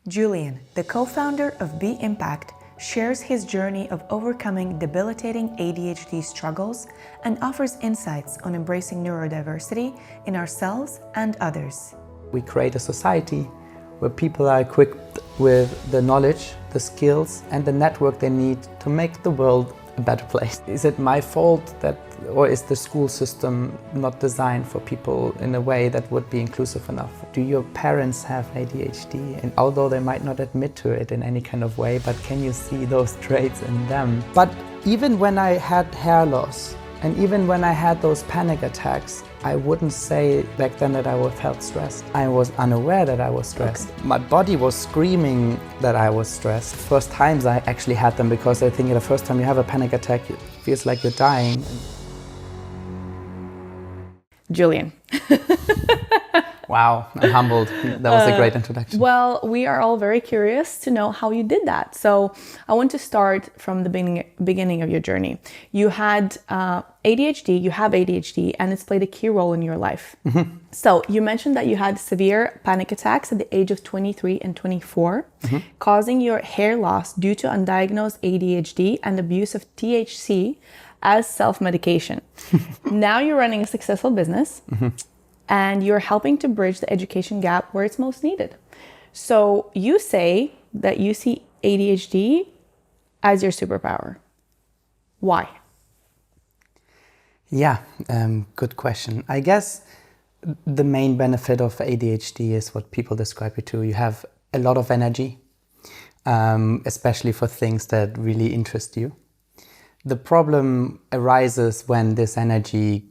Julian, the co-founder of Be Impact, shares his journey of overcoming debilitating ADHD struggles and offers insights on embracing neurodiversity in ourselves and others. We create a society where people are equipped with the knowledge, the skills, and the network they need to make the world a better place. Is it my fault or is the school system not designed for people in a way that would be inclusive enough? Do your parents have ADHD? And although they might not admit to it in any kind of way, but can you see those traits in them? But even when I had hair loss, and even when I had those panic attacks, I wouldn't say back then that I felt stressed. I was unaware that I was stressed. Okay. My body was screaming that I was stressed. First times I actually had them, because I think the first time you have a panic attack, it feels like you're dying. Julian. Wow, I'm humbled. That was a great introduction. Well, we are all very curious to know how you did that. So I want to start from the beginning of your journey. You had ADHD, you have ADHD, and it's played a key role in your life. Mm-hmm. So you mentioned that you had severe panic attacks at the age of 23 and 24, mm-hmm. causing your hair loss due to undiagnosed ADHD and abuse of THC as self-medication. Now you're running a successful business. Mm-hmm. And you're helping to bridge the education gap where it's most needed. So you say that you see ADHD as your superpower. Why? Yeah, good question. I guess the main benefit of ADHD is what people describe it to. You have a lot of energy, especially for things that really interest you. The problem arises when this energy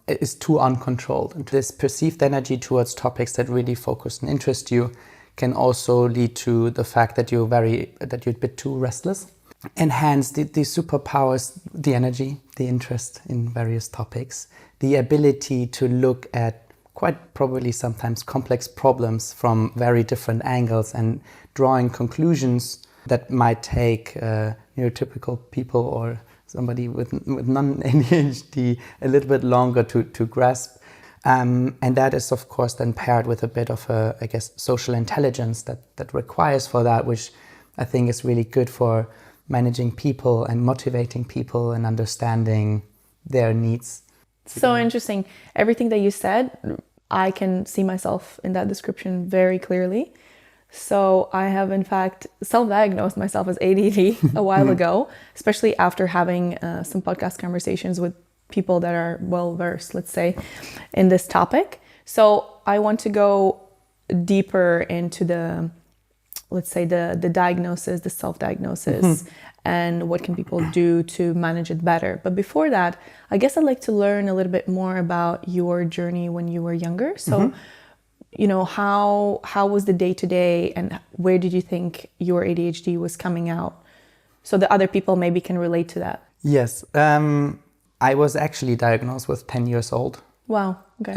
is too uncontrolled. And this perceived energy towards topics that really focus and interest you can also lead to the fact that you're a bit too restless. And hence the superpowers, the energy, the interest in various topics, the ability to look at quite probably sometimes complex problems from very different angles and drawing conclusions that might take neurotypical people or somebody with non-ADHD a little bit longer to grasp. And that is, of course, then paired with a bit of social intelligence that requires for that, which I think is really good for managing people and motivating people and understanding their needs. So interesting. Everything that you said, I can see myself in that description very clearly. So I have, in fact, self-diagnosed myself as ADD a while ago, especially after having some podcast conversations with people that are well-versed, let's say, in this topic. So I want to go deeper into the diagnosis, the self-diagnosis, and what can people do to manage it better. But before that, I guess I'd like to learn a little bit more about your journey when you were younger. So how was the day-to-day, and where did you think your ADHD was coming out, so that other people maybe can relate to that? Yes, I was actually diagnosed with 10 years old. Wow. Okay.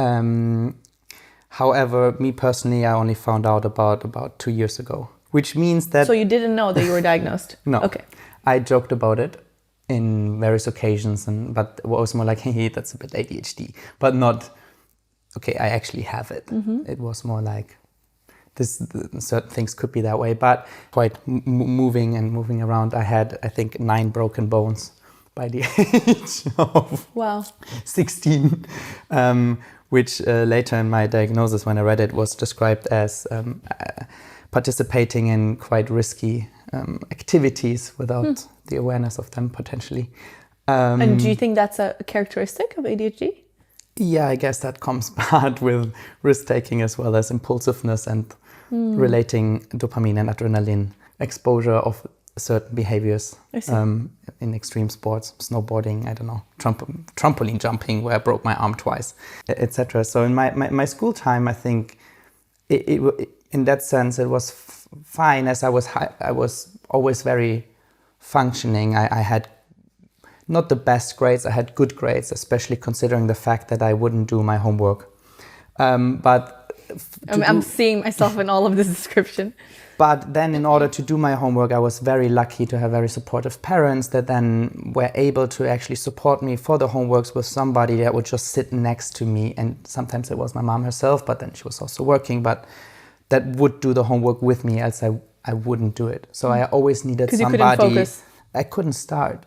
However, me personally, I only found out about 2 years ago, which means that... So you didn't know that you were diagnosed? No. Okay. I joked about it in various occasions, but it was more like, hey, that's a bit ADHD, but not... okay, I actually have it. Mm-hmm. It was more like certain things could be that way, but quite moving around. I had, I think, 9 broken bones by the age of 16, which later in my diagnosis, when I read it, was described as participating in quite risky activities without the awareness of them potentially. And do you think that's a characteristic of ADHD? Yeah, I guess that comes part with risk-taking as well as impulsiveness and relating dopamine and adrenaline exposure of certain behaviors in extreme sports, snowboarding, I don't know, trampoline jumping, where I broke my arm twice, etc. So in my school time, I think it in that sense it was fine, as I was always very functioning. I had not the best grades, I had good grades, especially considering the fact that I wouldn't do my homework. I'm seeing myself in all of this description. But then in order to do my homework, I was very lucky to have very supportive parents that then were able to actually support me for the homeworks with somebody that would just sit next to me. And sometimes it was my mom herself, but then she was also working. But that would do the homework with me, else I wouldn't do it. So I always needed somebody. Because you couldn't focus. I couldn't start.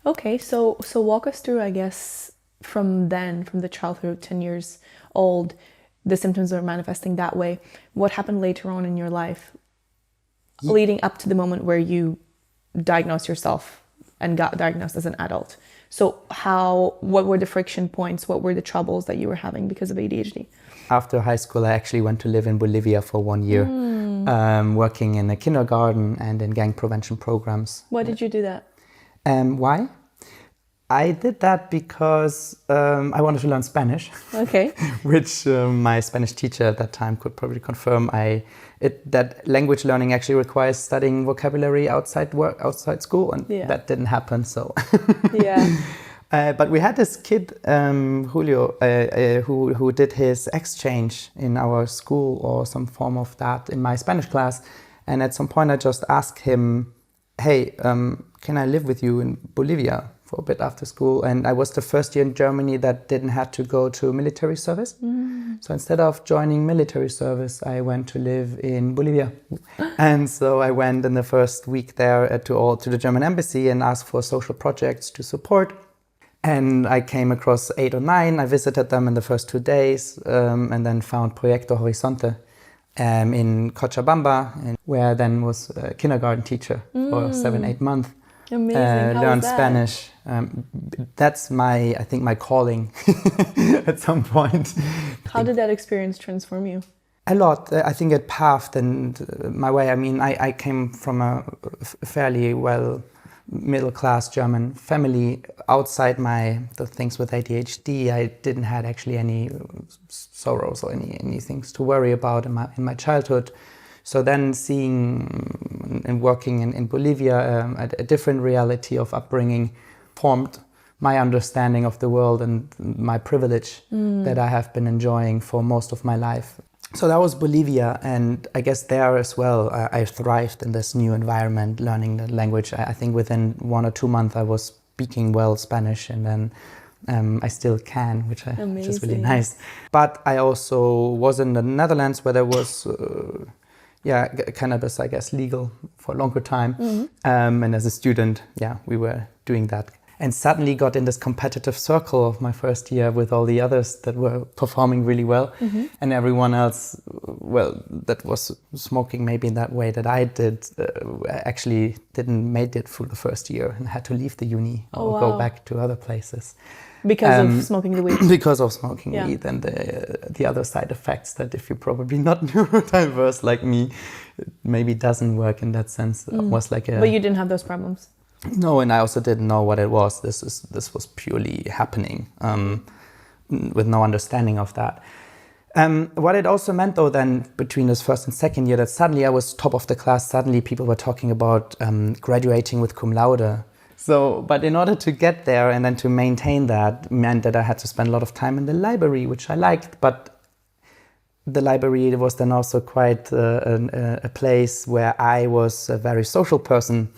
Okay, so walk us through, I guess, from the childhood, 10 years old, the symptoms are manifesting that way. What happened later on in your life, leading up to the moment where you diagnosed yourself and got diagnosed as an adult? So what were the friction points? What were the troubles that you were having because of ADHD? After high school, I actually went to live in Bolivia for 1 year, working in a kindergarten and in gang prevention programs. Why did you do that? Why? I did that because I wanted to learn Spanish. Okay. Which my Spanish teacher at that time could probably confirm. That language learning actually requires studying vocabulary outside school, and that didn't happen. So. Yeah. But we had this kid, Julio, who did his exchange in our school or some form of that in my Spanish class. And at some point I just asked him, hey, can I live with you in Bolivia for a bit after school? And I was the first year in Germany that didn't have to go to military service. So instead of joining military service, I went to live in Bolivia. And so I went in the first week there to the German embassy and asked for social projects to support. And I came across 8 or 9. I visited them in the first 2 days, and then found Proyecto Horizonte in Cochabamba, where I then was a kindergarten teacher for 7-8 months. Amazing. How Learned was that? Spanish. That's I think my calling at some point. How did that experience transform you? A lot. I think it paved my way. I mean, I came from a fairly well middle-class German family. Outside the things with ADHD, I didn't have actually any sorrows or any things to worry about in my childhood. So then seeing and working in Bolivia, a different reality of upbringing formed my understanding of the world and my privilege that I have been enjoying for most of my life. So that was Bolivia, and I guess there as well, I thrived in this new environment, learning the language. I think within 1 or 2 months I was speaking well Spanish, and then I still can, which is really nice. But I also was in the Netherlands where there was cannabis, I guess, legal for a longer time. And as a student, we were doing that. And suddenly got in this competitive circle of my first year with all the others that were performing really well. And everyone else, that was smoking maybe in that way that I did, actually didn't make it through the first year and had to leave the uni or go back to other places. Because of smoking the weed? Because of smoking weed and the other side effects that if you're probably not neurodiverse like me, it maybe doesn't work in that sense. It was like But you didn't have those problems? No, and I also didn't know what it was. This was purely happening with no understanding of that. What it also meant, though, then between this first and second year, that suddenly I was top of the class. Suddenly people were talking about graduating with cum laude. So, but in order to get there and then to maintain that meant that I had to spend a lot of time in the library, which I liked. But the library was then also quite a place where I was a very social person.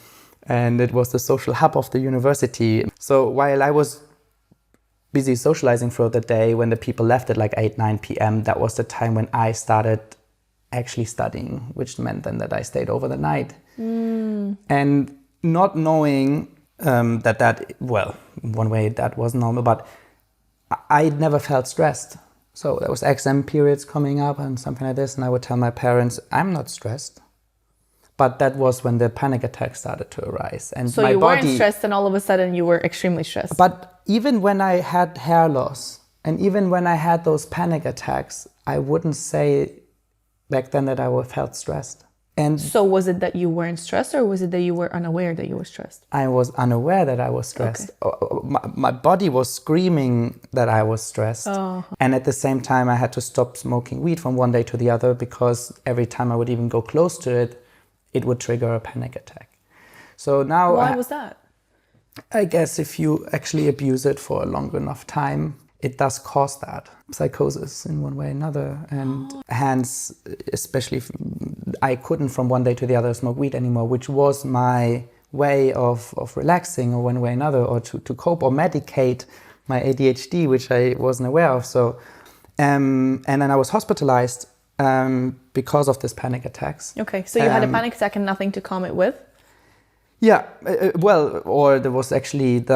And it was the social hub of the university. So while I was busy socializing throughout the day, when the people left at like 8, 9 p.m., that was the time when I started actually studying, which meant then that I stayed over the night. And not knowing one way that was normal, but I never felt stressed. So there was exam periods coming up and something like this, and I would tell my parents, I'm not stressed. But that was when the panic attack started to arise. And so you weren't stressed and all of a sudden you were extremely stressed. But even when I had hair loss and even when I had those panic attacks, I wouldn't say back then that I felt stressed. And so was it that you weren't stressed, or was it that you were unaware that you were stressed? I was unaware that I was stressed. Okay. My body was screaming that I was stressed. And at the same time, I had to stop smoking weed from one day to the other because every time I would even go close to it, it would trigger a panic attack. So now... Why was that? I guess if you actually abuse it for a long enough time, it does cause that psychosis in one way or another. And hence, especially if I couldn't from one day to the other smoke weed anymore, which was my way of relaxing or one way or another, or to cope or medicate my ADHD, which I wasn't aware of. So, and then I was hospitalized because of this panic attacks. Okay, so you had a panic attack and nothing to calm it with? Yeah, that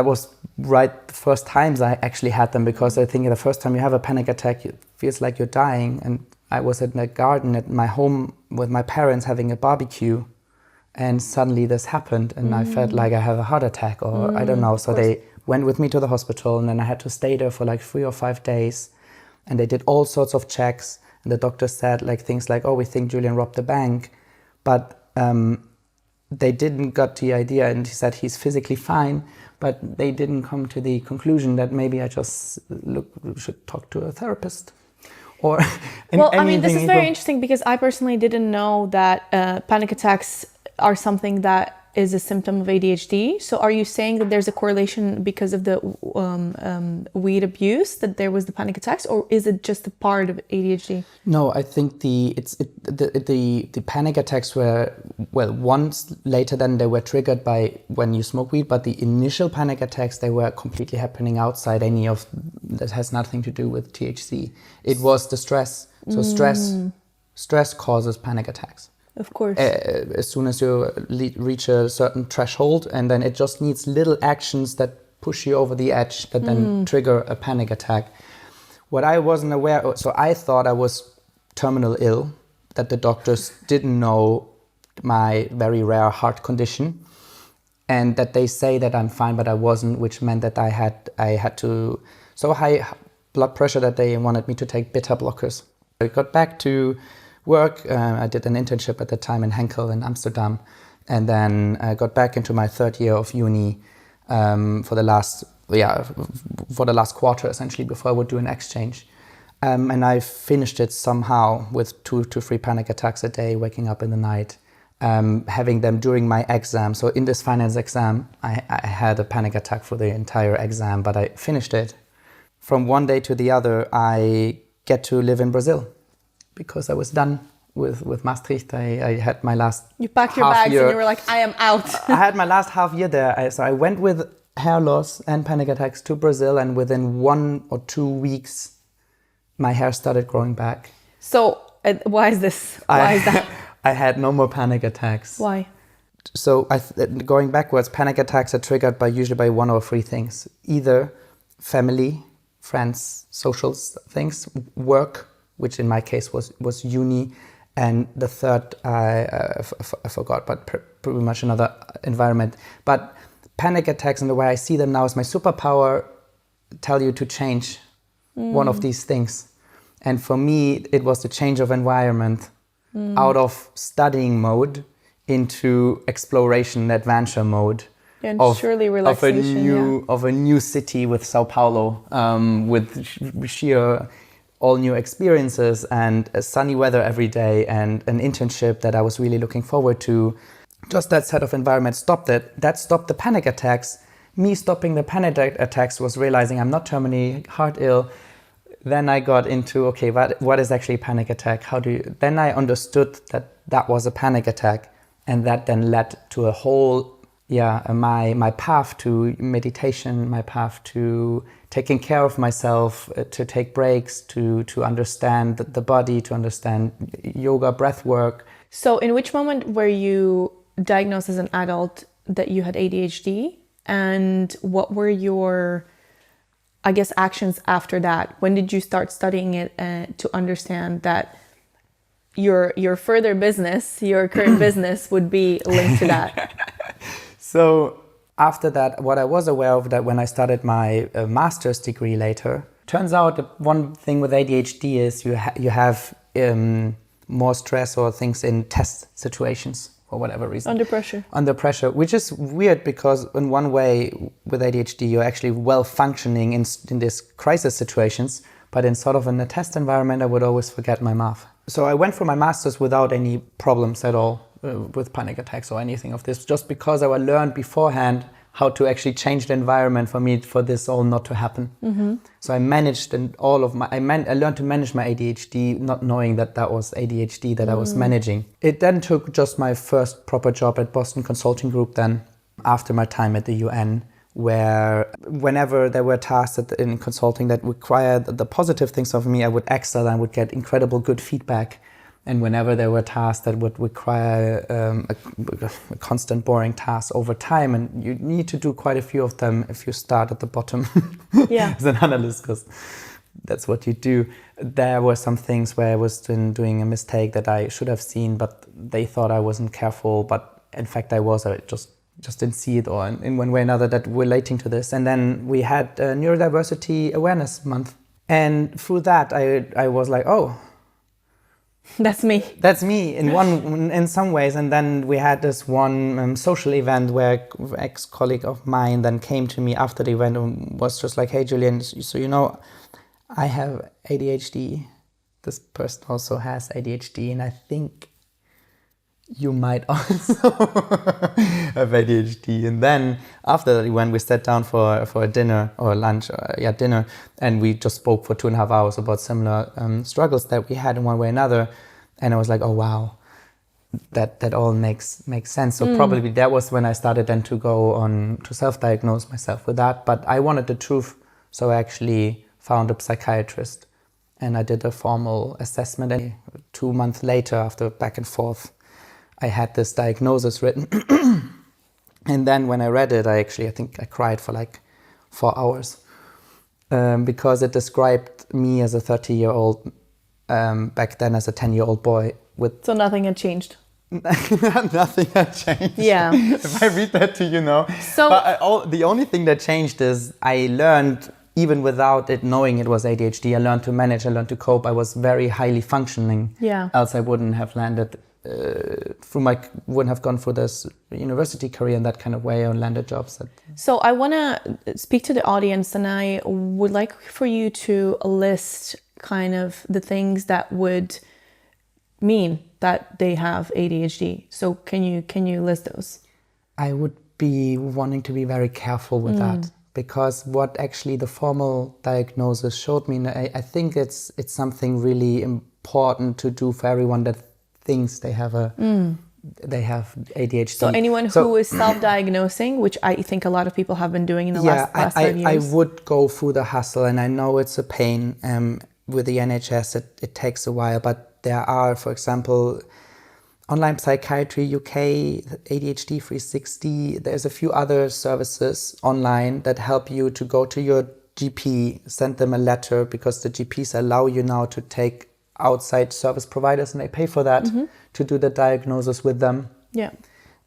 was right the first times I actually had them, because I think the first time you have a panic attack, it feels like you're dying. And I was in the garden at my home with my parents having a barbecue, and suddenly this happened, and I felt like I have a heart attack, or I don't know. So they went with me to the hospital, and then I had to stay there for like 3 or 5 days, and they did all sorts of checks, and the doctor said like things like, "Oh, we think Julian robbed the bank," but they didn't got the idea, and he said he's physically fine, but they didn't come to the conclusion that maybe I just should talk to a therapist. Or well, I mean, this is very interesting, because I personally didn't know that panic attacks are something that is a symptom of ADHD. So are you saying that there's a correlation because of the weed abuse, that there was the panic attacks, or is it just a part of ADHD? No, I think the panic attacks were, well, once later then they were triggered by when you smoke weed, but the initial panic attacks, they were completely happening outside any of, that has nothing to do with THC. It was the stress. So stress causes panic attacks. Of course. As soon as you reach a certain threshold, and then it just needs little actions that push you over the edge that then trigger a panic attack. What I wasn't aware of, so I thought I was terminal ill, that the doctors didn't know my very rare heart condition, and that they say that I'm fine, but I wasn't, which meant that I had to, so high blood pressure that they wanted me to take beta blockers. I got back to work. I did an internship at the time in Henkel in Amsterdam, and then I got back into my third year of uni for the last quarter, essentially, before I would do an exchange. And I finished it somehow with 2 to 3 panic attacks a day, waking up in the night, having them during my exam. So in this finance exam, I had a panic attack for the entire exam, but I finished it. From one day to the other, I get to live in Brazil, because I was done with Maastricht. I had my last You packed your bags year. and you were like, I am out. I had my last half year there. So I went with hair loss and panic attacks to Brazil, and within 1 or 2 weeks, my hair started growing back. So why is this? Why is that? I had no more panic attacks. Why? So going backwards, panic attacks are triggered usually by 1 or 3 things. Either family, friends, social things, work, which in my case was uni, and the third I forgot, but pretty much another environment. But panic attacks, and the way I see them now, is my superpower tell you to change one of these things. And for me, it was the change of environment out of studying mode into exploration, adventure mode. And surely relaxation, of a new city with Sao Paulo, with sheer all new experiences and sunny weather every day, and an internship that I was really looking forward to. Just that set of environment stopped it. That stopped the panic attacks. Me stopping the panic attacks was realizing I'm not terminally heart ill. Then I got into, okay, what is actually a panic attack? Then I understood that was a panic attack, and that then led to a whole, my path to meditation, my path to taking care of myself, to take breaks, to understand the body, to understand yoga, breath work. So in which moment were you diagnosed as an adult that you had ADHD? And what were your, I guess, actions after that? When did you start studying it to understand that your further business, your current business, would be linked to that? So after that, what I was aware of, that when I started my master's degree later, turns out that one thing with ADHD is you have more stress or things in test situations for whatever reason. Under pressure, which is weird, because in one way with ADHD, you're actually well functioning in these crisis situations, but in sort of in a test environment, I would always forget my math. So I went for my master's without any problems at all with panic attacks or anything of this, just because I learned beforehand how to actually change the environment for this all not to happen. Mm-hmm. So I managed I learned to manage my ADHD, not knowing that was ADHD that I was managing. It then took just my first proper job at Boston Consulting Group then, after my time at the UN, where whenever there were tasks in consulting that required the positive things of me, I would excel and would get incredible good feedback. And whenever there were tasks that would require a constant boring task over time, and you need to do quite a few of them if you start at the bottom as an analyst, because that's what you do. There were some things where I was doing a mistake that I should have seen, but they thought I wasn't careful. But in fact, I was. I just didn't see it, or in one way or another, that relating to this. And then we had Neurodiversity Awareness Month. And through that, I was like, oh, that's me. That's me in some ways. And then we had this one social event where an ex-colleague of mine then came to me after the event and was just like, hey, Julian, so you know, I have ADHD. This person also has ADHD, and I think you might also have ADHD. And then after that, when we sat down for a dinner or lunch, dinner, and we just spoke for 2.5 hours about similar struggles that we had in one way or another. And I was like, oh, wow, that all makes sense. So probably that was when I started then to go on to self-diagnose myself with that. But I wanted the truth. So I actually found a psychiatrist and I did a formal assessment. And 2 months later, after back and forth, I had this diagnosis written. And then when I read it, I think I cried for like 4 hours because it described me as a 30-year-old, back then as a 10-year-old boy. So nothing had changed? Nothing had changed. Yeah. If I read that to you now. So, but the only thing that changed is I learned, even without it knowing it was ADHD, I learned to manage, I learned to cope. I was very highly functioning. Yeah. Else I wouldn't have landed wouldn't have gone through this university career in that kind of way or landed jobs. So I want to speak to the audience, and I would like for you to list kind of the things that would mean that they have ADHD. So can you list those? I would be wanting to be very careful with that, because what actually the formal diagnosis showed me, and I think it's something really important to do for everyone that thinks they have ADHD. So anyone who is self-diagnosing, which I think a lot of people have been doing in the last 5 years. I would go through the hustle, and I know it's a pain with the NHS. It takes a while, but there are, for example, Online Psychiatry UK, ADHD 360. There's a few other services online that help you to go to your GP, send them a letter, because the GPs allow you now to take outside service providers, and they pay for that to do the diagnosis with them. Yeah.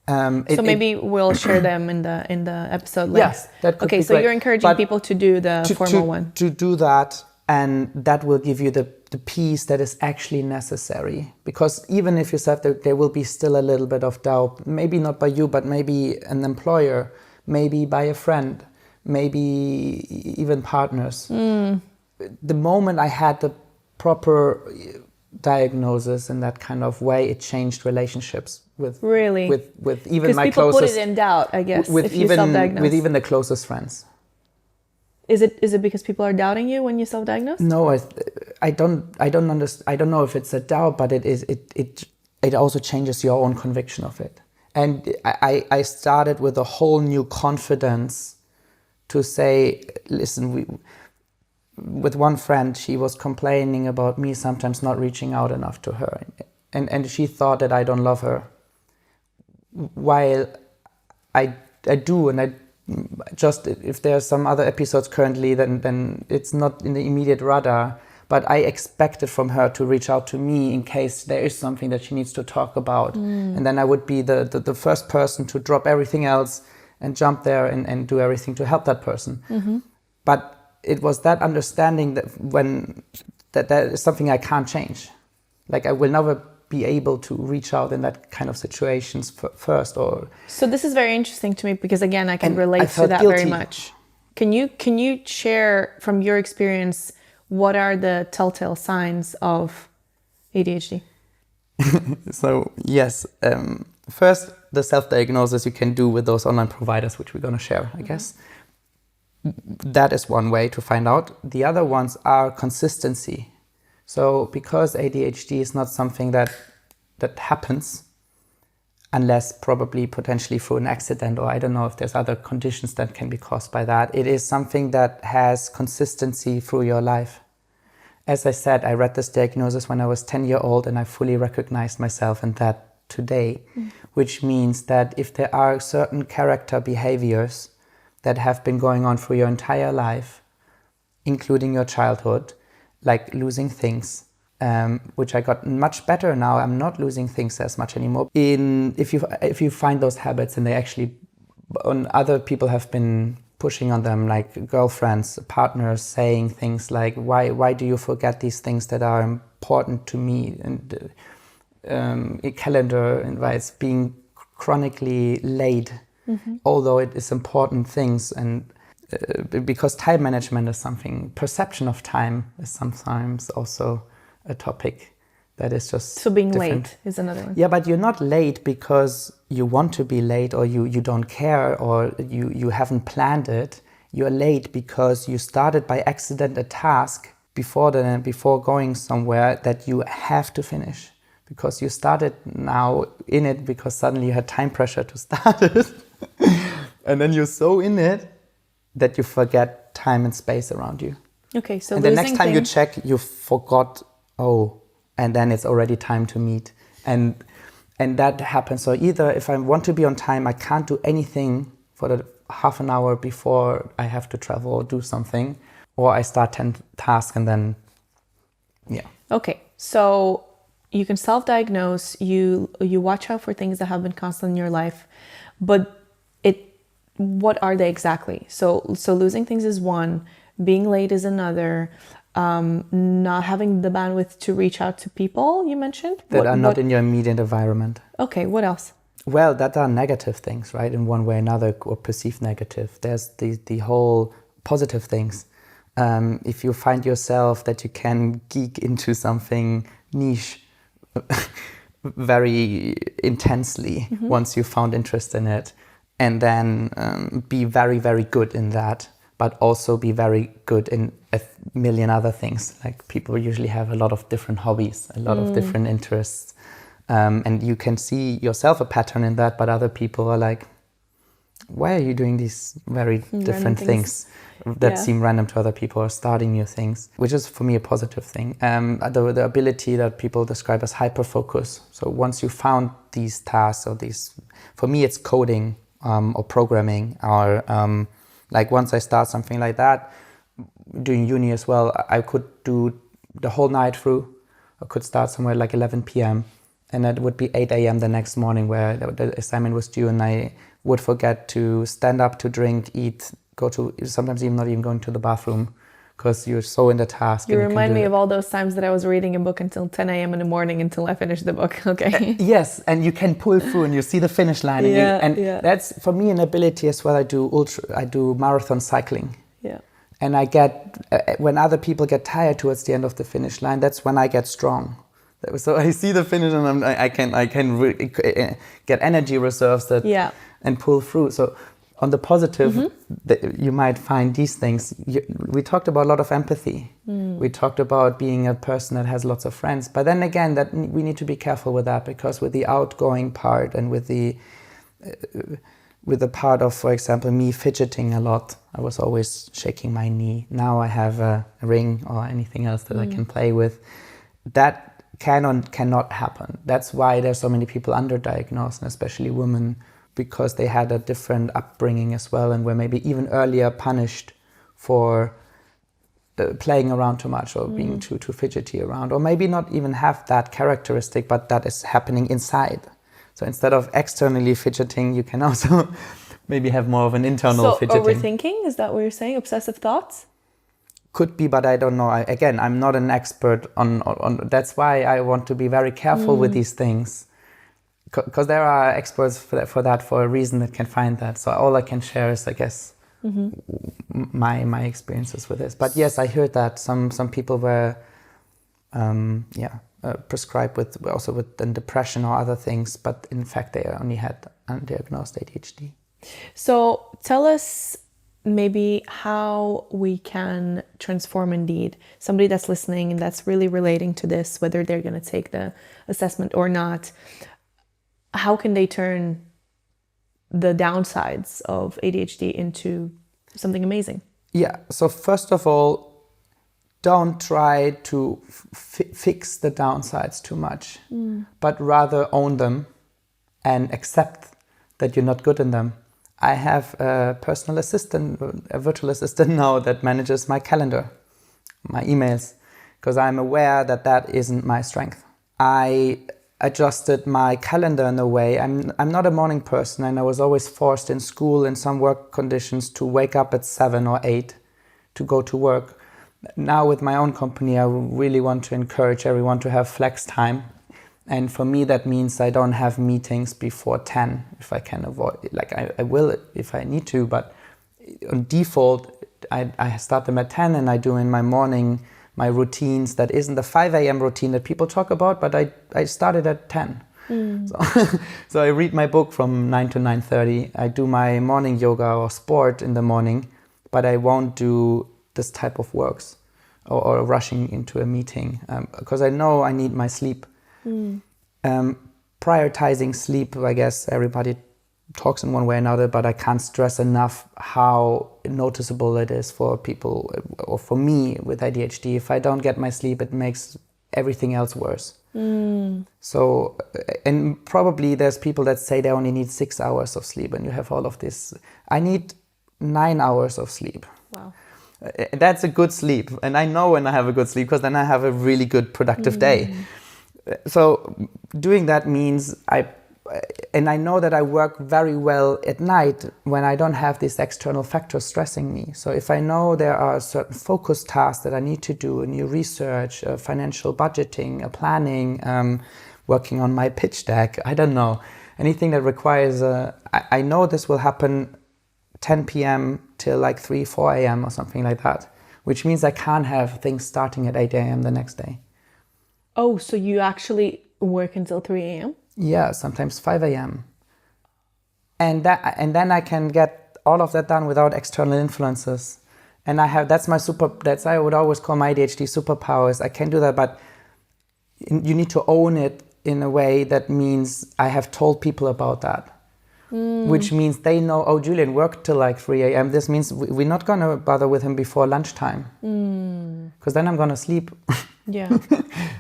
So maybe we'll share them in the episode links. Yes, that could be so great. You're encouraging people to do the formal one. To do that, and that will give you the piece that is actually necessary. Because even if you said there will be still a little bit of doubt, maybe not by you, but maybe an employer, maybe by a friend, maybe even partners. The moment I had the proper diagnosis in that kind of way, it changed relationships with even my closest. Because people put it in doubt, I guess, with if you self-diagnose. With even the closest friends. Is it because people are doubting you when you self-diagnose? No, I don't understand. I don't know if it's a doubt, but it also changes your own conviction of it. And I started with a whole new confidence to say, listen, with one friend, she was complaining about me sometimes not reaching out enough to her. And she thought that I don't love her. While I do, and I just, if there are some other episodes currently, then it's not in the immediate radar. But I expected from her to reach out to me in case there is something that she needs to talk about. And then I would be the first person to drop everything else and jump there and do everything to help that person. But it was that understanding that is something I can't change. Like, I will never be able to reach out in that kind of situations first. So this is very interesting to me, because again, I can relate to that very much. Can you share from your experience, what are the telltale signs of ADHD? So yes, first, the self-diagnosis you can do with those online providers, which we're going to share, I guess. That is one way to find out. The other ones are consistency. So because ADHD is not something that happens, unless probably potentially through an accident, or I don't know if there's other conditions that can be caused by that. It is something that has consistency through your life. as I said, I read this diagnosis when I was 10 years old, and I fully recognized myself in that today, which means that if there are certain character behaviors that have been going on for your entire life, including your childhood, like losing things, which I got much better now. I'm not losing things as much anymore. If you find those habits and they actually, other people have been pushing on them, like girlfriends, partners, saying things like, why do you forget these things that are important to me? And calendar invites, being chronically late, although it is important things. And because time management is something, perception of time is sometimes also a topic that is just so being different. late is another one. Yeah, but you're not late because you want to be late, or you don't care, or you haven't planned it. You're late because you started by accident a task before going somewhere that you have to finish, because you started now in it because suddenly you had time pressure to start it. And then you're so in it that you forget time and space around you. Okay, so and the next time you check, you forgot, and then it's already time to meet. And that happens. So either if I want to be on time, I can't do anything for the half an hour before I have to travel or do something, or I start 10 tasks and then, yeah. Okay, so you can self-diagnose, you watch out for things that have been constant in your life, but what are they exactly? So losing things is one, being late is another, not having the bandwidth to reach out to people, you mentioned? That are not in your immediate environment. Okay, what else? Well, that are negative things, right? In one way or another, or perceived negative. There's the whole positive things. If you find yourself that you can geek into something niche very intensely once you found interest in it, and then be very, very good in that, but also be very good in a million other things. Like people usually have a lot of different hobbies, a lot of different interests. And you can see yourself a pattern in that, but other people are like, why are you doing these very different things that seem random to other people, or starting new things, which is for me a positive thing. The ability that people describe as hyper-focus. So once you found these tasks, or these, for me it's coding, or programming, or like once I start something like that, doing uni as well, I could do the whole night through. I could start somewhere like 11 p.m. and it would be 8 a.m. the next morning where the assignment was due, and I would forget to stand up to drink, eat, go to, sometimes even not even going to the bathroom, because you're so in the task. You remind me of all those times that I was reading a book until 10 a.m. in the morning until I finished the book. Okay. Yes, and you can pull through and you see the finish line. And that's for me an ability as well. I do marathon cycling. Yeah. And I get, when other people get tired towards the end of the finish line, that's when I get strong. So I see the finish and I can get energy reserves and pull through. So on the positive, you might find these things. We talked about a lot of empathy. We talked about being a person that has lots of friends. But then again, that we need to be careful with that, because with the outgoing part and with the part of, for example, me fidgeting a lot, I was always shaking my knee. Now I have a ring or anything else that I can play with. That cannot happen. That's why there's so many people underdiagnosed, and especially women, because they had a different upbringing as well, and were maybe even earlier punished for playing around too much, or being too fidgety around, or maybe not even have that characteristic, but that is happening inside. So instead of externally fidgeting, you can also maybe have more of an internal fidgeting. So overthinking, is that what you're saying? Obsessive thoughts? Could be, but I don't know. Again, I'm not an expert on. That's why I want to be very careful with these things. Because there are experts for that for a reason that can find that. So all I can share is, I guess, my experiences with this. But yes, I heard that some people were, prescribed with depression or other things, but in fact they only had undiagnosed ADHD. So tell us maybe how we can transform indeed somebody that's listening and that's really relating to this, whether they're going to take the assessment or not. How can they turn the downsides of ADHD into something amazing? Yeah, so first of all, don't try to fix the downsides too much, but rather own them and accept that you're not good in them. I have a personal assistant, a virtual assistant now that manages my calendar, my emails, because I'm aware that that isn't my strength. I adjusted my calendar in a way. I'm not a morning person, and I was always forced in school in some work conditions to wake up at 7 or 8 to go to work. Now with my own company, I really want to encourage everyone to have flex time. And for me, that means I don't have meetings before 10 if I can avoid it. Like I will if I need to, but on default, I start them at 10 and I do in my morning my routines. That isn't the 5 a.m. routine that people talk about, but I started at 10. So I read my book from 9 to 9:30. I do my morning yoga or sport in the morning, but I won't do this type of works or rushing into a meeting because I know I need my sleep. Prioritizing sleep, I guess everybody talks in one way or another, but I can't stress enough how noticeable it is for people, or for me with ADHD. If I don't get my sleep, it makes everything else worse. So, and probably there's people that say they only need 6 hours of sleep, and you have all of this. I need 9 hours of sleep. Wow. That's a good sleep. And I know when I have a good sleep, because then I have a really good productive day. So doing that means I know that I work very well at night when I don't have these external factors stressing me. So if I know there are certain focus tasks that I need to do, new research, financial budgeting, planning, working on my pitch deck, I don't know, anything that requires, I know this will happen 10 p.m. till like 3, 4 a.m. or something like that, which means I can't have things starting at 8 a.m. the next day. Oh, so you actually work until 3 a.m.? Yeah, sometimes 5 a.m. And then I can get all of that done without external influences. And I would always call my ADHD superpowers. I can do that, but you need to own it in a way that means I have told people about that. Which means they know, oh, Julian worked till like 3 a.m. This means we're not going to bother with him before lunchtime. Because then I'm going to sleep. Yeah.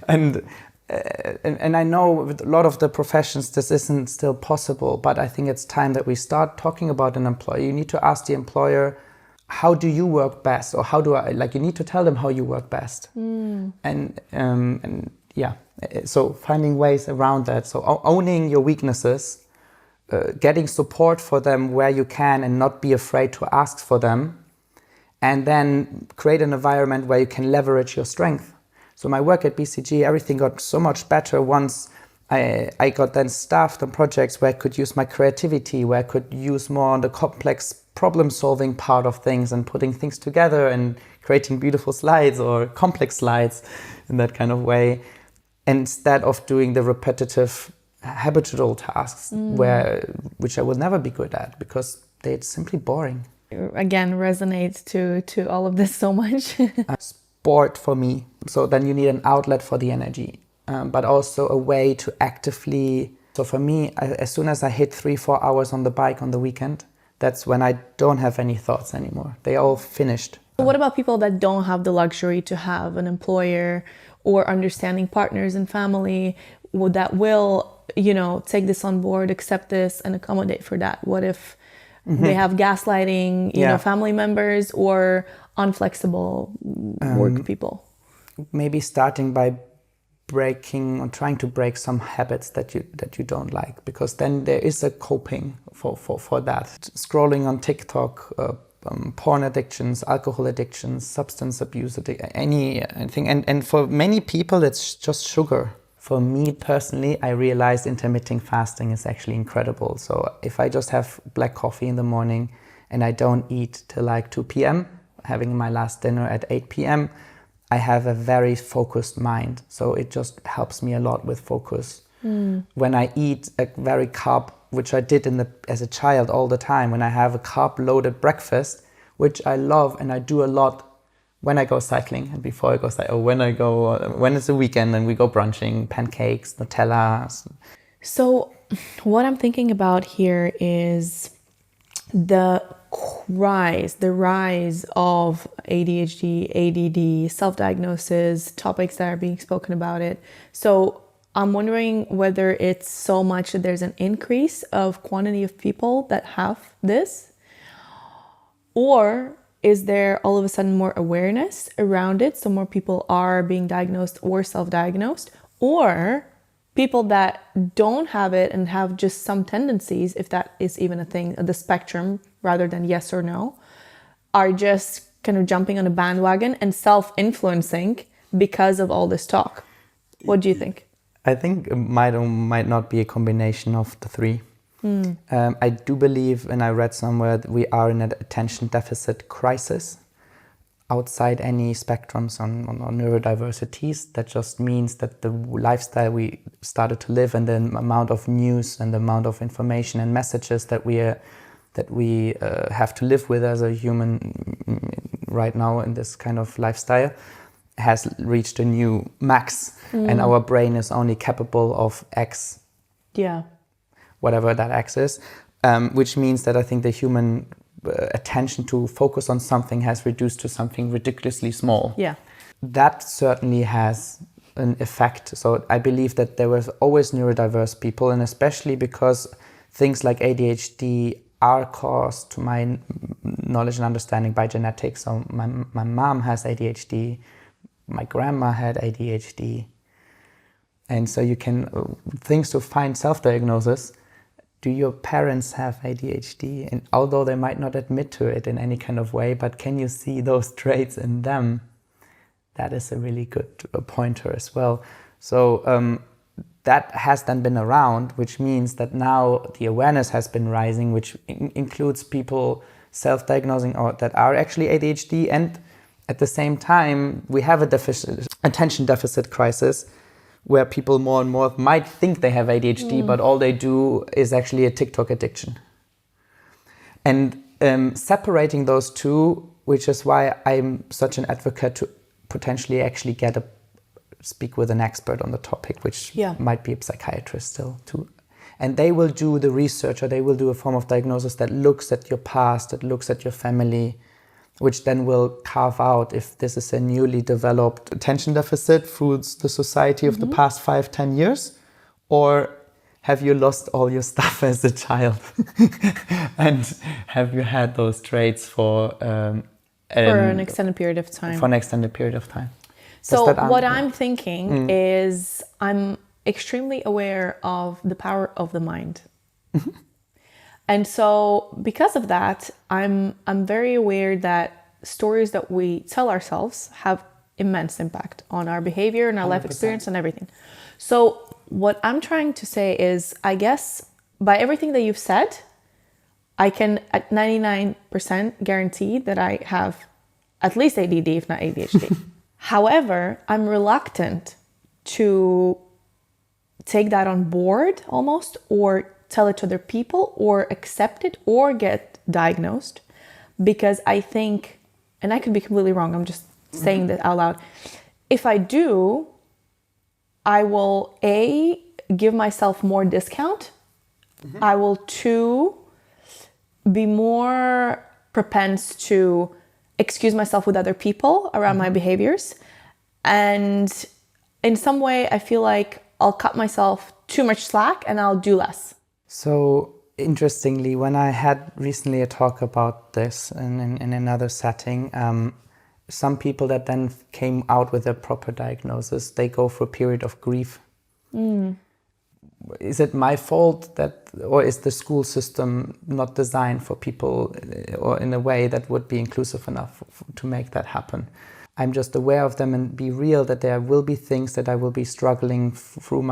And I know with a lot of the professions this isn't still possible, but I think it's time that we start talking about an employer. You need to ask the employer, how do you work best? Or how do I, like, you need to tell them how you work best. And yeah, so finding ways around that. So owning your weaknesses, getting support for them where you can and not be afraid to ask for them, and then create an environment where you can leverage your strength. So my work at BCG, everything got so much better once I got then staffed on projects where I could use my creativity, where I could use more on the complex problem-solving part of things and putting things together and creating beautiful slides or complex slides in that kind of way, instead of doing the repetitive habitual tasks which I will never be good at because they're simply boring. Again, resonates to all of this so much. Sport for me. So then you need an outlet for the energy, but also a way to actively. So for me, as soon as I hit 3-4 hours on the bike on the weekend, that's when I don't have any thoughts anymore. They all finished. What about people that don't have the luxury to have an employer or understanding partners and family that will, take this on board, accept this and accommodate for that? What if they have gaslighting, family members or unflexible work people? Maybe starting by breaking or trying to break some habits that you don't like, because then there is a coping for that. Scrolling on TikTok, porn addictions, alcohol addictions, substance abuse, anything. And for many people, it's just sugar. For me personally, I realized intermittent fasting is actually incredible. So if I just have black coffee in the morning and I don't eat till like 2 p.m., having my last dinner at 8 p.m., I have a very focused mind. So it just helps me a lot with focus. When I eat a very carb, which I did as a child all the time, when I have a carb-loaded breakfast, which I love and I do a lot when I go cycling and before I go cycling, when it's a weekend and we go brunching, pancakes, Nutella. So what I'm thinking about here is the the rise of ADHD, ADD, self-diagnosis, topics that are being spoken about it. So I'm wondering whether it's so much that there's an increase of quantity of people that have this, or is there all of a sudden more awareness around it? So more people are being diagnosed or self-diagnosed, or people that don't have it and have just some tendencies, if that is even a thing, the spectrum rather than yes or no, are just kind of jumping on a bandwagon and self-influencing because of all this talk. What do you think? I think it might or might not be a combination of the three. I do believe, and I read somewhere, that we are in an attention deficit crisis outside any spectrums on neurodiversities. That just means that the lifestyle we started to live and the amount of news and the amount of information and messages that we have to live with as a human right now in this kind of lifestyle has reached a new max, and our brain is only capable of X. Yeah. Whatever that X is, which means that I think the human attention to focus on something has reduced to something ridiculously small. Yeah. That certainly has an effect. So I believe that there was always neurodiverse people, and especially because things like ADHD are caused, to my knowledge and understanding, by genetics. So my mom has ADHD, my grandma had ADHD. And so you can, things to find self-diagnosis. Do your parents have ADHD? And although they might not admit to it in any kind of way, but can you see those traits in them? That is a really good pointer as well. So that has then been around, which means that now the awareness has been rising, which includes people self-diagnosing or that are actually ADHD. And at the same time, we have a attention deficit crisis, where people more and more might think they have ADHD, but all they do is actually a TikTok addiction. And separating those two, which is why I'm such an advocate to potentially actually speak with an expert on the topic, which might be a psychiatrist still too. And they will do the research, or they will do a form of diagnosis that looks at your past, that looks at your family, which then will carve out if this is a newly developed attention deficit through the society of the past 5-10 years, or have you lost all your stuff as a child? And have you had those traits for an extended period of time? For an extended period of time. So what I'm thinking is I'm extremely aware of the power of the mind. And so because of that, I'm very aware that stories that we tell ourselves have immense impact on our behavior and our 100%. Life experience and everything. So what I'm trying to say is, I guess by everything that you've said, I can at 99% guarantee that I have at least ADD, if not ADHD. However, I'm reluctant to take that on board almost, or tell it to other people, or accept it, or get diagnosed, because I think, and I could be completely wrong, I'm just saying that out loud, if I do, I will A, give myself more discount, I will 2, be more propense to excuse myself with other people around my behaviors, and in some way I feel like I'll cut myself too much slack and I'll do less. So interestingly, when I had recently a talk about this in another setting, some people that then came out with a proper diagnosis, they go through a period of grief. Is it my fault or is the school system not designed for people, or in a way that would be inclusive enough to make that happen? I'm just aware of them and be real that there will be things that I will be struggling through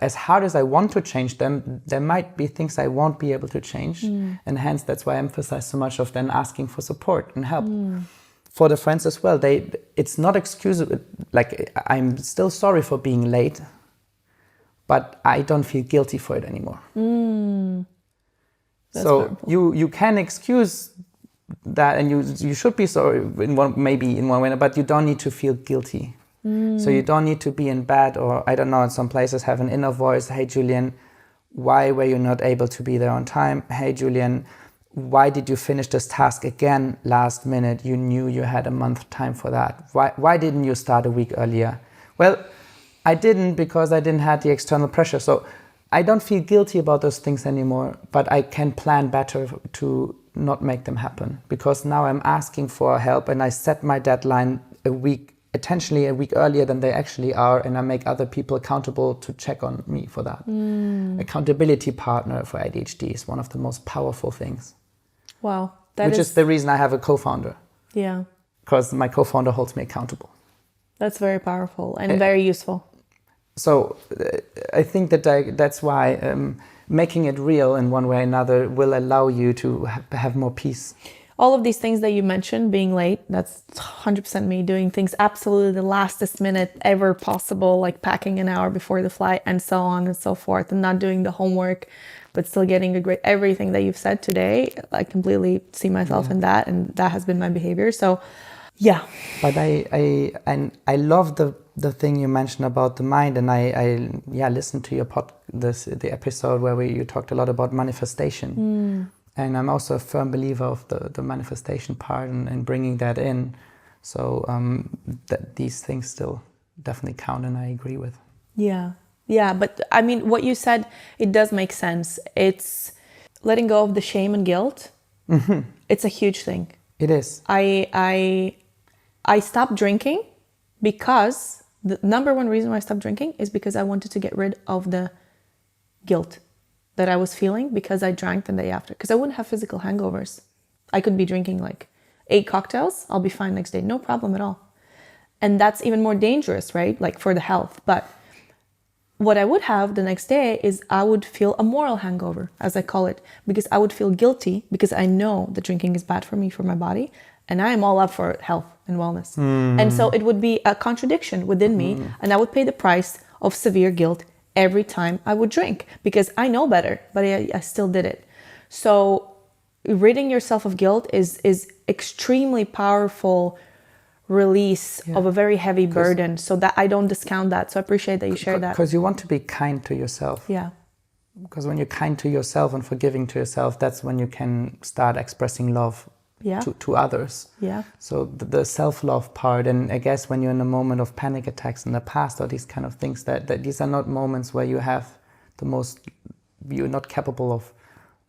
as hard as I want to change them, there might be things I won't be able to change. And hence that's why I emphasize so much of then asking for support and help. For the friends as well, it's not excusable. Like, I'm still sorry for being late, but I don't feel guilty for it anymore. So powerful. You can excuse that, and you should be sorry in one way, but you don't need to feel guilty. So you don't need to be in bed, or I don't know, in some places have an inner voice. Hey Julian, why were you not able to be there on time? Hey Julian, why did you finish this task again last minute? You knew you had a month time for that. Why didn't you start a week earlier? Well, I didn't because I didn't have the external pressure. So I don't feel guilty about those things anymore, but I can plan better to not make them happen, because now I'm asking for help and I set my deadline intentionally a week earlier than they actually are, and I make other people accountable to check on me for that. Accountability partner for ADHD is one of the most powerful things. Wow. Which is the reason I have a co-founder. Yeah. Because my co-founder holds me accountable. That's very powerful and very useful. So I think that's why making it real in one way or another will allow you to have more peace. All of these things that you mentioned, being late, that's 100% me, doing things absolutely the lastest minute ever possible, like packing an hour before the flight and so on and so forth, and not doing the homework, but still getting a great, everything that you've said today. I completely see myself in that, and that has been my behavior. So yeah. But I love the thing you mentioned about the mind, and I listened to your the episode where you talked a lot about manifestation. And I'm also a firm believer of the manifestation part and bringing that in. So that these things still definitely count, and I agree with. Yeah. Yeah. But I mean, what you said, it does make sense. It's letting go of the shame and guilt. Mm-hmm. It's a huge thing. It is. I stopped drinking because the number one reason why I stopped drinking is because I wanted to get rid of the guilt that I was feeling because I drank the day after, because I wouldn't have physical hangovers. I could be drinking like 8 cocktails. I'll be fine next day. No problem at all. And that's even more dangerous, right? Like for the health. But what I would have the next day is I would feel a moral hangover, as I call it, because I would feel guilty because I know that drinking is bad for me, for my body. And I am all up for health and wellness. And so it would be a contradiction within me. And I would pay the price of severe guilt every time I would drink, because I know better, but I still did it. So ridding yourself of guilt is extremely powerful release of a very heavy burden. So that I don't discount that. So I appreciate that you shared that. Because you want to be kind to yourself. Yeah. Because when you're kind to yourself and forgiving to yourself, that's when you can start expressing love to others. Yeah. So the self-love part, and I guess when you're in a moment of panic attacks in the past or these kind of things, that these are not moments where you have you're not capable of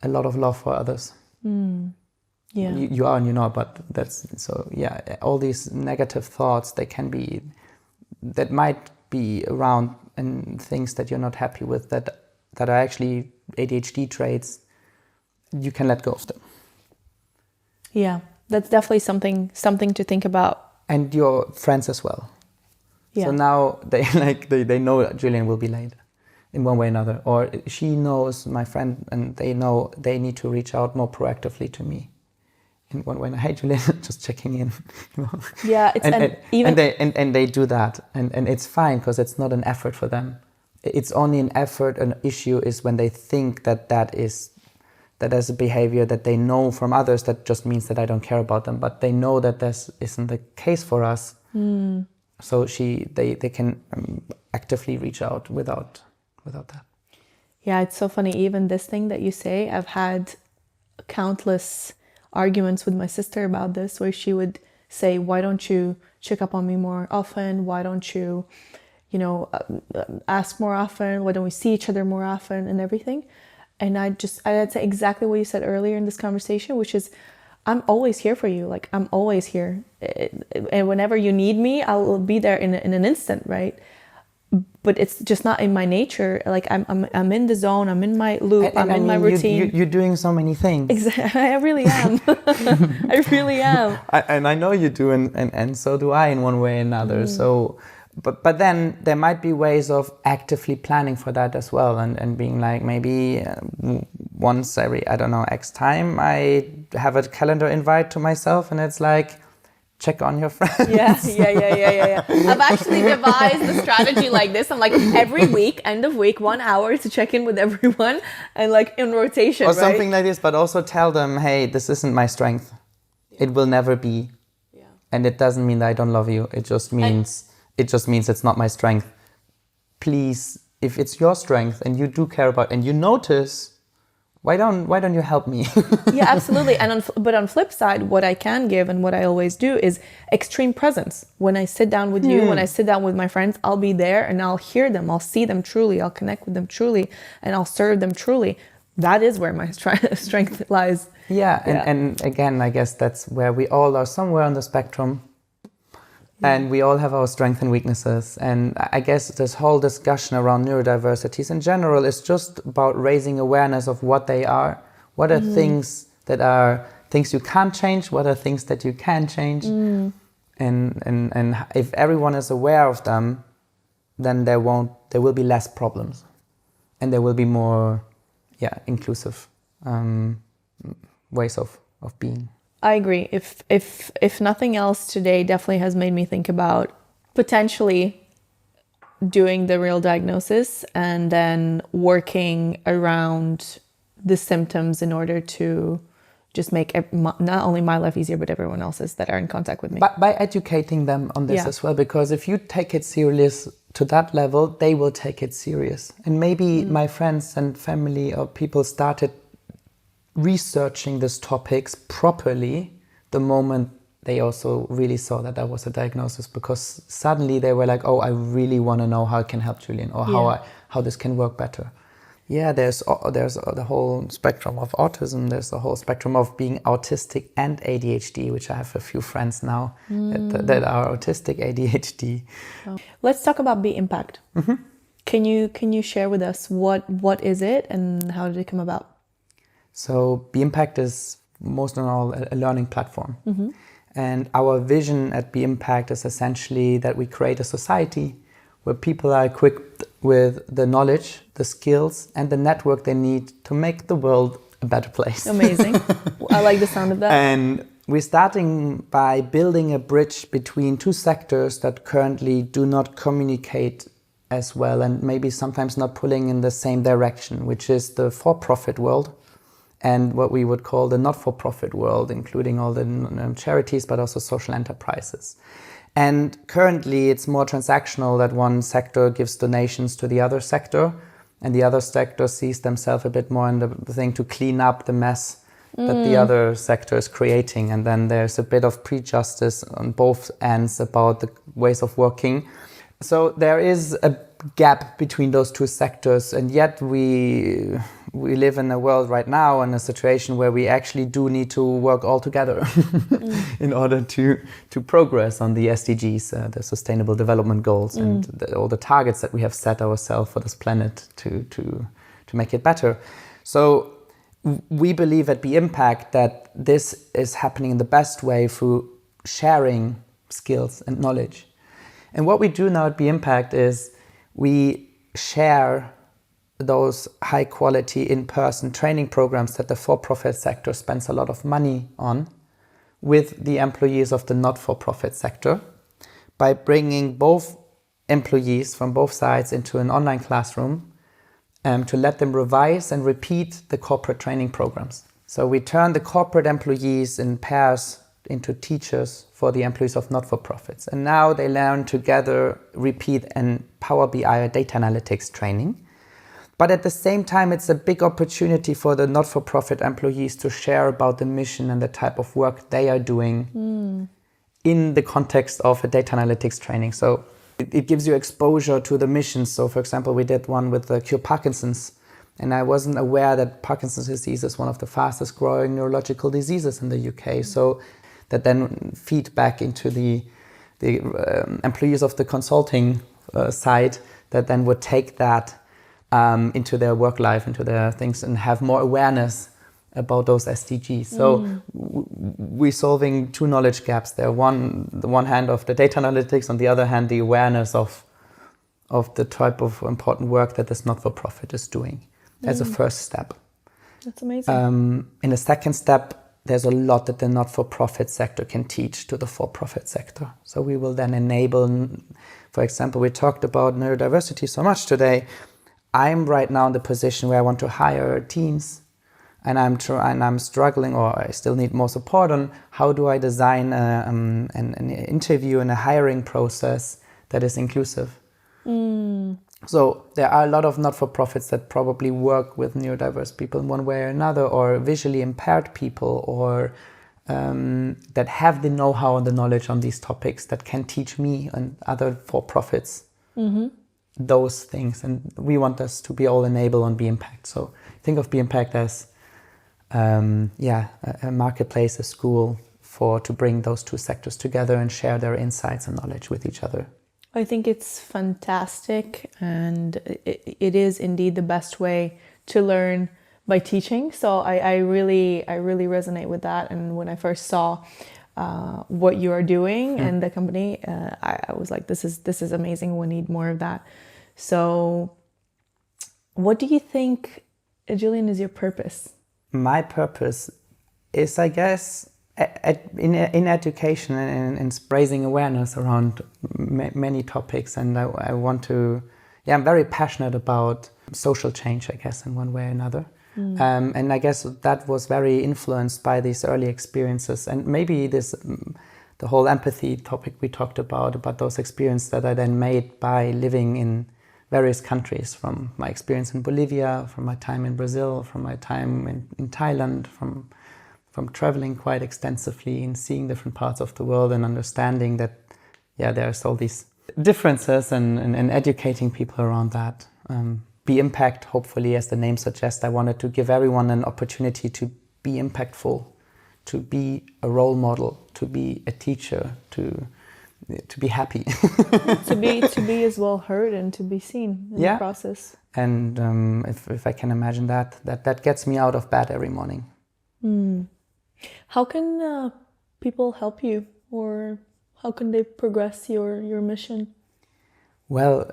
a lot of love for others. Yeah. You are and you're not, but all these negative thoughts, that might be around, and things that you're not happy with that are actually ADHD traits, you can let go of them. Yeah, that's definitely something to think about. And your friends as well. Yeah. So now they know Julian will be late in one way or another, or she knows my friend, and they know they need to reach out more proactively to me in one way. Hey, Julian, just checking in. Yeah, and they do that, and it's fine because it's not an effort for them. It's only an effort. An issue is when they think that is a behavior that they know from others, that just means that I don't care about them. But they know that this isn't the case for us. So they can actively reach out without that. Yeah, it's so funny. Even this thing that you say, I've had countless arguments with my sister about this, where she would say, why don't you check up on me more often? Why don't you, ask more often? Why don't we see each other more often and everything? And I'd say exactly what you said earlier in this conversation, which is, I'm always here for you. Like, I'm always here. And whenever you need me, I'll be there in an instant, right? But it's just not in my nature. Like, I'm in the zone. I'm in my loop. I'm in my routine. You're doing so many things. Exactly. I really am. I really am. And I know you do, and so do I in one way or another. So... But then there might be ways of actively planning for that as well, and being like, maybe once every, X time, I have a calendar invite to myself, and it's like, check on your friends. Yeah. I've actually devised a strategy like this. I'm like, every week, end of week, 1 hour to check in with everyone, and like in rotation, or something like this. But also tell them, hey, this isn't my strength. Yeah. It will never be. Yeah. And it doesn't mean that I don't love you. It just means it's not my strength. Please, if it's your strength and you do care about, and you notice why don't you help me? Yeah, absolutely. And but on flip side, what I can give and what I always do is extreme presence. When I sit down with you, when I sit down with my friends, I'll be there and I'll hear them. I'll see them truly. I'll connect with them truly, and I'll serve them truly. That is where my strength lies. Yeah, and again, I guess that's where we all are somewhere on the spectrum. And we all have our strengths and weaknesses. And I guess this whole discussion around neurodiversities in general is just about raising awareness of what they are. What are things that are things you can't change? What are things that you can change? And if everyone is aware of them, then there will be less problems. And there will be more, inclusive ways of being. I agree. If nothing else, today definitely has made me think about potentially doing the real diagnosis and then working around the symptoms in order to just make not only my life easier, but everyone else's that are in contact with me. By educating them on this as well, because if you take it serious to that level, they will take it serious. And maybe my friends and family or people started researching these topics properly the moment they also really saw that was a diagnosis, because suddenly they were like, oh, I really want to know how I can help Julian, or how this can work better. Yeah, there's the whole spectrum of autism. There's the whole spectrum of being autistic and ADHD, which I have a few friends now that are autistic ADHD. Oh. Let's talk about Be Impact. Can you share with us what is it and how did it come about? So Be Impact is most than all a learning platform. And our vision at Be Impact is essentially that we create a society where people are equipped with the knowledge, the skills, and the network they need to make the world a better place. Amazing. I like the sound of that. And we're starting by building a bridge between two sectors that currently do not communicate as well, and maybe sometimes not pulling in the same direction, which is the for-profit world and what we would call the not-for-profit world, including all the charities, but also social enterprises. And currently it's more transactional, that one sector gives donations to the other sector, and the other sector sees themselves a bit more in the thing to clean up the mess that the other sector is creating. And then there's a bit of prejudice on both ends about the ways of working. So there is a gap between those two sectors, and yet we live in a world right now in a situation where we actually do need to work all together in order to progress on the SDGs, the Sustainable Development Goals, and all the targets that we have set ourselves for this planet to make it better. So we believe at Be Impact that this is happening in the best way through sharing skills and knowledge. And what we do now at Be Impact is we share those high quality in-person training programs that the for-profit sector spends a lot of money on with the employees of the not-for-profit sector, by bringing both employees from both sides into an online classroom to let them revise and repeat the corporate training programs. So we turn the corporate employees in pairs into teachers for the employees of not-for-profits. And now they learn together, repeat, and Power BI data analytics training. But at the same time, it's a big opportunity for the not-for-profit employees to share about the mission and the type of work they are doing in the context of a data analytics training. So it gives you exposure to the mission. So for example, we did one with the Cure Parkinson's, and I wasn't aware that Parkinson's disease is one of the fastest growing neurological diseases in the UK. So that then feed back into the employees of the consulting side that then would take that into their work life, into their things, and have more awareness about those SDGs. So we're solving two knowledge gaps there. The one hand of the data analytics, on the other hand, the awareness of the type of important work that this not-for-profit is doing as a first step. That's amazing. In a second step, there's a lot that the not-for-profit sector can teach to the for-profit sector. So we will then enable, for example, we talked about neurodiversity so much today. I'm right now in the position where I want to hire teams, and I'm struggling, or I still need more support on how do I design an interview and a hiring process that is inclusive. So there are a lot of not-for-profits that probably work with neurodiverse people in one way or another, or visually impaired people, or that have the know-how and the knowledge on these topics that can teach me and other for-profits those things. And we want us to be all enable on Be Impact. So think of Be Impact as a marketplace, a school to bring those two sectors together and share their insights and knowledge with each other. I think it's fantastic, and it is indeed the best way to learn by teaching. So I really resonate with that. And when I first saw what you are doing and the company, I was like, this is amazing. We need more of that. So what do you think, Julian, is your purpose? My purpose is, I guess, in education and raising awareness around many topics. And I want to, I'm very passionate about social change, I guess, in one way or another. And I guess that was very influenced by these early experiences, and maybe the whole empathy topic we talked about those experiences that I then made by living in various countries, from my experience in Bolivia, from my time in Brazil, from my time in Thailand, from traveling quite extensively and seeing different parts of the world and understanding that, there's all these differences and educating people around that. Be Impact, hopefully, as the name suggests, I wanted to give everyone an opportunity to be impactful, to be a role model, to be a teacher, to be happy. to be as well heard and to be seen in the process. And if I can imagine that gets me out of bed every morning. How can people help you, or how can they progress your mission? Well,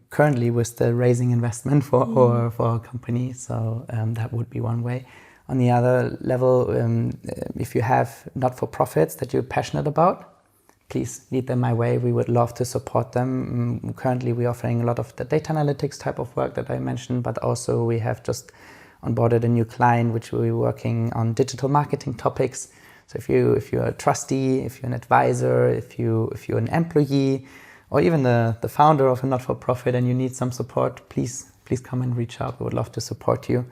currently we're still raising investment for our company, so that would be one way. On the other level, if you have not-for-profits that you're passionate about, please lead them my way. We would love to support them. Currently, we're offering a lot of the data analytics type of work that I mentioned, but also we have just onboarded a new client, which we're working on digital marketing topics. So if you're a trustee, if you're an advisor, if you're an employee, or even the founder of a not-for-profit and you need some support, please come and reach out. We would love to support you.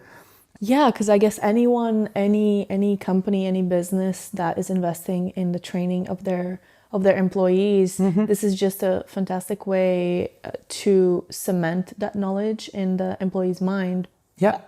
Yeah, because I guess anyone, any company, any business that is investing in the training of their employees, this is just a fantastic way to cement that knowledge in the employee's mind. Yeah,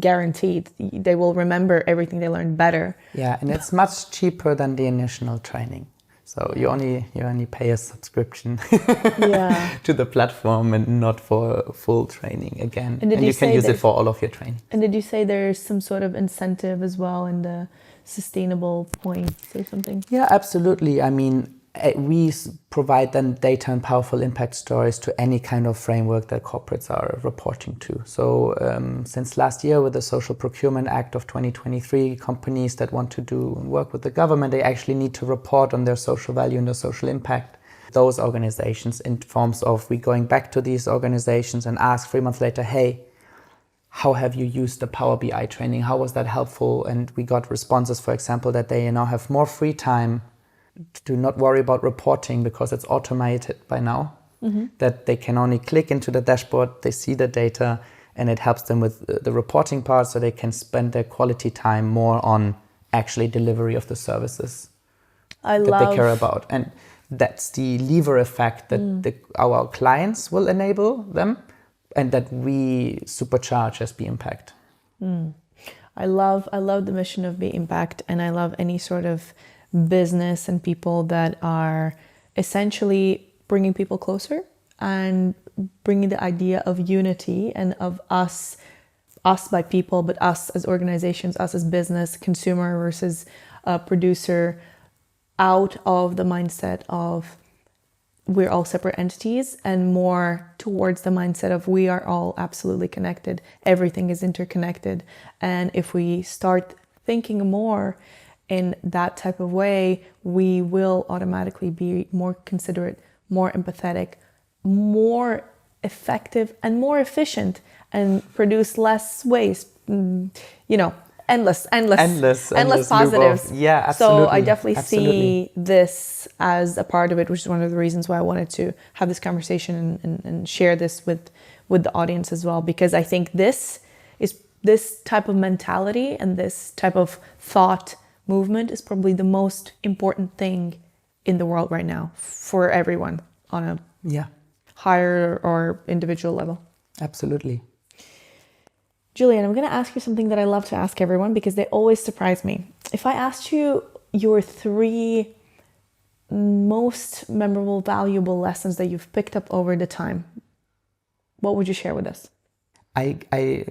guaranteed. They will remember everything they learned better. Yeah, and it's much cheaper than the initial training. So you only pay a subscription to the platform and not for full training again. And you can use it for all of your training. And did you say there's some sort of incentive as well in the sustainable points or something? Yeah, absolutely. I mean, we provide then data and powerful impact stories to any kind of framework that corporates are reporting to. So since last year with the Social Procurement Act of 2023, companies that want to do work with the government, they actually need to report on their social value and their social impact. Those organizations, in forms of we going back to these organizations and ask 3 months later, hey, how have you used the Power BI training? How was that helpful? And we got responses, for example, that they now have more free time to not worry about reporting because it's automated by now, that they can only click into the dashboard, they see the data, and it helps them with the reporting part, so they can spend their quality time more on actually delivery of the services that they care about. And that's the lever effect that our clients will enable them and that we supercharge as Be Impact. I love the mission of Be Impact, and I love any sort of business and people that are essentially bringing people closer and bringing the idea of unity and of us by people, but us as organizations, us as business, consumer versus producer, out of the mindset of we're all separate entities and more towards the mindset of we are all absolutely connected. Everything is interconnected. And if we start thinking more in that type of way, we will automatically be more considerate, more empathetic, more effective and more efficient, and produce less waste. Endless positives. Yeah, absolutely. So I definitely see this as a part of it, which is one of the reasons why I wanted to have this conversation and share this with the audience as well, because I think this type of mentality and this type of thought movement is probably the most important thing in the world right now for everyone on a higher or individual level. Absolutely. Julian, I'm going to ask you something that I love to ask everyone because they always surprise me. If I asked you your 3 most memorable, valuable lessons that you've picked up over the time, what would you share with us? I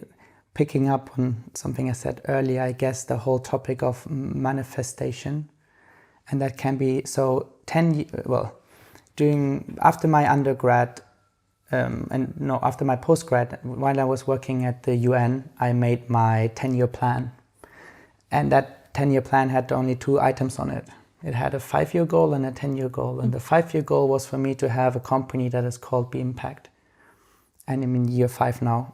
picking up on something I said earlier, I guess the whole topic of manifestation, and that can be so after my undergrad after my postgrad, while I was working at the UN, I made my 10-year plan, and that 10-year plan had only 2 items on it. It had a 5-year goal and a 10-year goal, and the 5-year goal was for me to have a company that is called Be Impact, and I'm in year 5 now.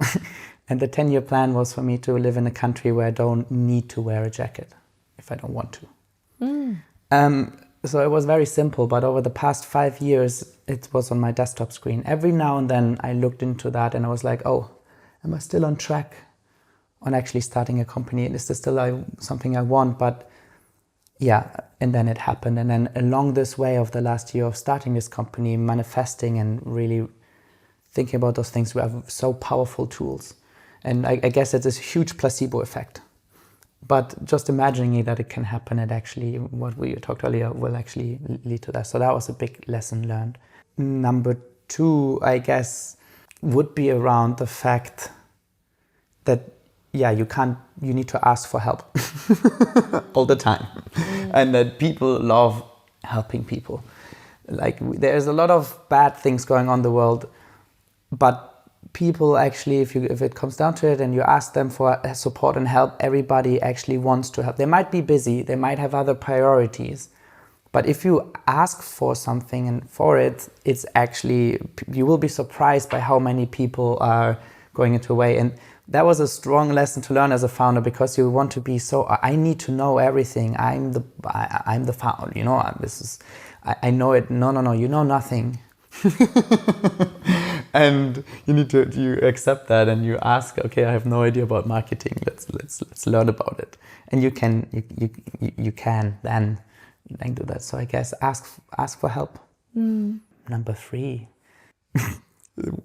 And the 10-year plan was for me to live in a country where I don't need to wear a jacket if I don't want to. So it was very simple, but over the past 5 years, it was on my desktop screen. Every now and then I looked into that and I was like, oh, am I still on track on actually starting a company? Is this still something I want? But yeah, and then it happened. And then along this way of the last year of starting this company, manifesting and really thinking about those things, we have so powerful tools. And I guess it's a huge placebo effect. But just imagining that it can happen, and actually what we talked earlier will actually lead to that. So that was a big lesson learned. Number 2, I guess, would be around the fact that, you need to ask for help all the time. And that people love helping people. Like, there's a lot of bad things going on in the world, but people actually, if it comes down to it and you ask them for support and help, everybody actually wants to help. They might be busy, they might have other priorities, but if you ask for something and for it, it's actually, you will be surprised by how many people are going into a way. And that was a strong lesson to learn as a founder, because you want to be I need to know everything. I'm the founder, I know it. No, you know nothing. And you accept that, and you ask, okay, I have no idea about marketing. Let's learn about it, and you can then do that. So I guess ask for help. Number 3,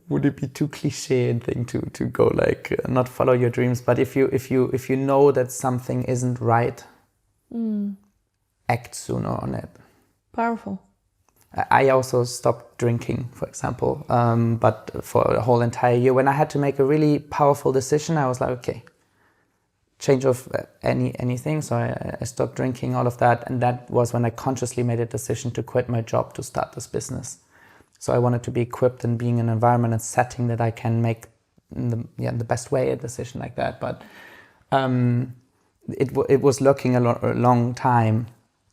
would it be too cliche and thing to go like not follow your dreams, but if you know that something isn't right, act sooner on it. Powerful. I also stopped drinking, for example, but for a whole entire year. When I had to make a really powerful decision, I was like, okay, change of anything. So I stopped drinking, all of that. And that was when I consciously made a decision to quit my job to start this business. So I wanted to be equipped and being in an environment and setting that I can make in the best way a decision like that. But it was looking a long time.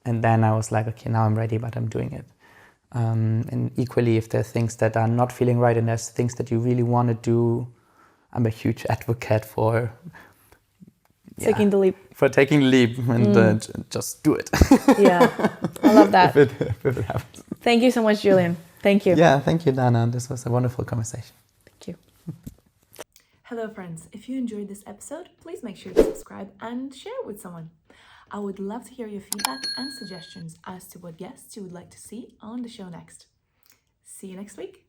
And then I was like, okay, now I'm ready, but I'm doing it. And equally, if there are things that are not feeling right and there's things that you really want to do, I'm a huge advocate for taking the leap. For taking the leap and just do it. Yeah, I love that. if it happens. Thank you so much, Julian. Thank you. Yeah, thank you, Dana. This was a wonderful conversation. Thank you. Hello, friends. If you enjoyed this episode, please make sure to subscribe and share it with someone. I would love to hear your feedback and suggestions as to what guests you would like to see on the show next. See you next week.